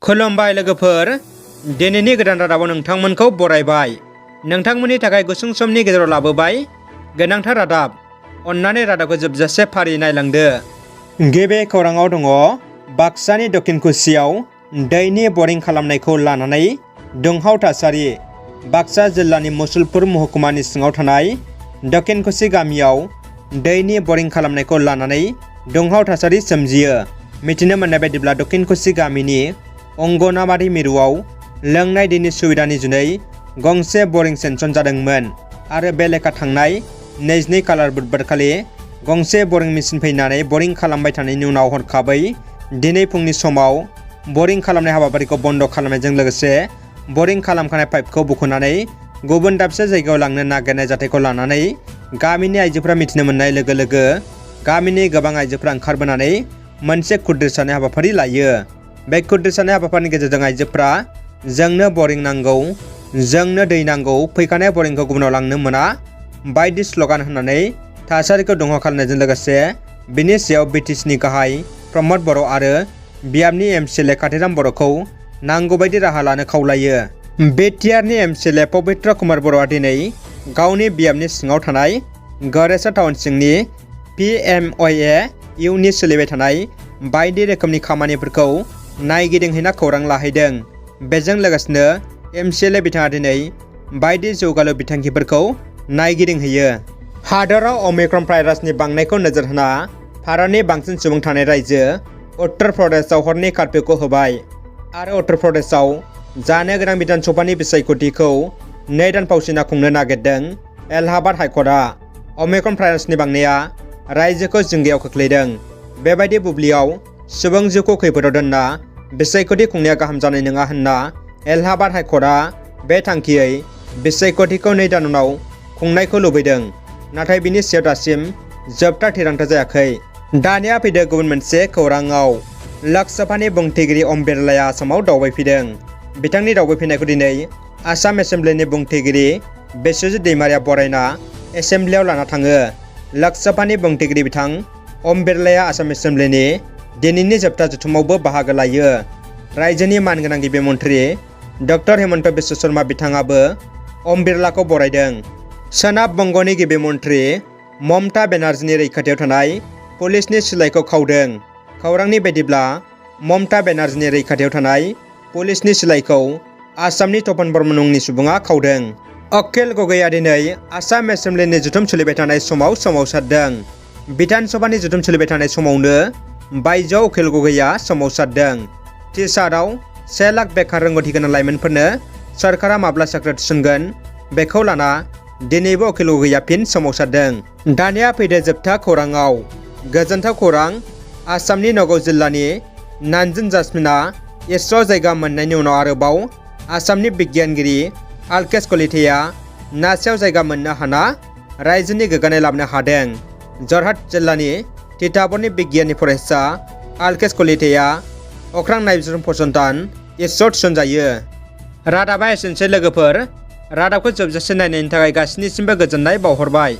खुलुमबाय लोगोफोर, दिनैनि गोदान रादाबाव नोंथांमोनखौ बरायबाय। नोंथांमोननि थाखाय गुसुं समनि गेजेराव लाबोबाय गोनांथार रादाब। अन्नानै रादाबखौ जोबजासे फारि नायलांदो। गिबि खौराङाव दङ बाक्सानि दक्षिण कुसियाव दैनि बरिं खालामनायखौ लानानै दुंहाव थासारि। बाक्सा जिल्लानि मुसलपुर महकुमानि सिङाव थानाय दक्षिण कुसि गामियाव दैनि बरिं खालामनायखौ लानानै दुंहाव थासारि सोमजियो। मिथिनो मोननाय बायदिब्ला दक्षिण कुसि गामिनि अंगनाबादि मिरुआव लोंनाय दैनि सुबिदानि जुनै गंसे बरिं सेंसन जादोंमोन आरो बे लेखा थांनाय 22 खालार बुधबारखालि गंसे बरिं मेसिन फैनानै बरिं खालामबाय थानायनि उनाव हरखाबै दिनै फुंनि समाव बरिं खालामनाय हाबाफारिखौ बन्द' खालामनायजों लोगोसे बरिं खालामखानाय पाइपखौ बुखुनानै गुबुन दाबसे जायगायाव लांनो नागिरनाय जाथायखौ लानानै गामिनि आइजोफोरा मिथिनो मोननाय लोगो लोगो गामिनि गोबां आइजोफोरा ओंखारबोनानै मोनसे खुद्रिसानाय हाबाफारि लायो। बे खुद्रिसानाय हाबाफारिनि गेजेरजों आइजोफोरा जोंनो बरिं नांगौ, जोंनो दै नांगौ, फैखानाय बरिंखौ गुबुनाव लांनो मोना बायदि स्लगान होनानै थासारिखौ दुंहाव खालामनायजों लोगोसे बिनि सायाव बिटिसिनि गाहाय प्रमद बर' आरो बियाबनि एमसिएलए काथिराम बर'खौ नांगौबायदि राहा लानो खावलायो। बिटिआरनि एमसिएलए पबित्र कुमार बर'आ दिनै गावनि बियाबनि सिङाव थानाय गरेसा टाउन सिंनि पिएमअए इउनि सोलिबाय थानाय बायदि रोखोमनि खामानिफोरखौ नायगिदिंहैना खौरां लाहैदों। बेजों लोगोसेनो एमसिएलए बिथाङा दिनै बायदि जौगालु बिथांखिफोरखौ नायगिदिंहैयो। हादराव अमिक्रन भाइरासनि बांनायखौ नोजोर होना भारतनि बांसिन सुबुं थानाय रायजो उत्तर प्रदेशआव हरनि कार्फ्यूखौ होबाय आरो उत्तर प्रदेशआव जानो गोनां बिधान सभानि बिसायख'थिखौ 2 दान फावसिना खुंनो नागिरदों एलाहाबाद हाइकर्टआ। अमिक्रन भाइरासनि बांनाया रायजोखौ जिंगायाव खोख्लैदों। बेबायदि बुब्लियाव सुबुं जिउखौ खैफोदाव दोनना बिसायख'थि खुंनाया गाहाम जानाय नङा होनना एलाहाबाद हाइकर्टआ बे थांखियै बिसायख'थिखौ 2 दान उनाव खुंनायखौ लुबैदों, नाथाय बिनि सायाव दासिम जोबथा थिरांथा जायाखै। दानिया फैदो गुबुन मोनसे खौराङाव। लोकसभानि बुंथिगिरि ओम बिरलाया आसामाव दावबायफैदों। बिथांनि दावबायफैनायखौ दिनै आसाम एसेम्ब्लिनि बुंथिगिरि बिस्वजित दैमारिया बरायना एसेम्ब्लियाव लाना थाङो। लोकसभानि बुंथिगिरि बिथां ओम बिरलाया आसाम एसेम्ब्लिनि दिनैनि जोबथा जथुमावबो बाहागो लायो। रायजोनि मानगोनां गिबि मन्थ्रि डक्टर हेमन्त बिश्व शर्मा बिथाङाबो ओम बिरलाखौ बरायदों। सोनाब बंगनि गिबि मन्थ्रि ममता बेनार्जीनि रैखाथियाव थानाय पुलिसनि सिलाइखौ खावदों। खौरांनि बायदिब्ला ममता बेनार्जीनि रैखाथियाव थानाय पुलिसनि सिलाइखौ आसामनि तपन बर्मन मुंनि सुबुङा खावदों। अखिल गगैआ दिनै आसाम एसेम्ब्लिनि जथुम सोलिबाय थानाय समाव सोमावसारदों। बिधान सभानि जथुम सोलिबाय थानाय समावनो बायजोआव अखिल गगैआ सोमावसारदों। टिचारआव 1 लाख बेखार रोंगौथि गोनां लाइमोनफोरनो सोरखारा माब्ला साख्रि थिसनगोन बेखौ लाना दिनैबो अखिल गगैआ फिन सोमावसारदों। दानिया फैदो जोबथा खौराङाव। गोजोनथाव खौरां, आसामनि नगाव जिल्लानि नानजुन जास्मिनआ इसर' जायगा मोननायनि उनाव आरोबाव आसामनि बिगियानगिरि आल्केश कलिताया नासायाव जायगा मोननो हाना रायजोनि गोग्गानाय लाबोनो हादों। जरहाट जिल्लानि तिताबरनि बिगियाननि फरायसा आल्केश कलिताया अख्रां नायबिजिरन फसंथान इसर'आव थिसनजायो। रादाबा एसेनोसै लोगोफोर। रादाबखौ जोबजासे नायनायनि थाखाय गासैनिसिमबो गोजोननाय बावहरबाय।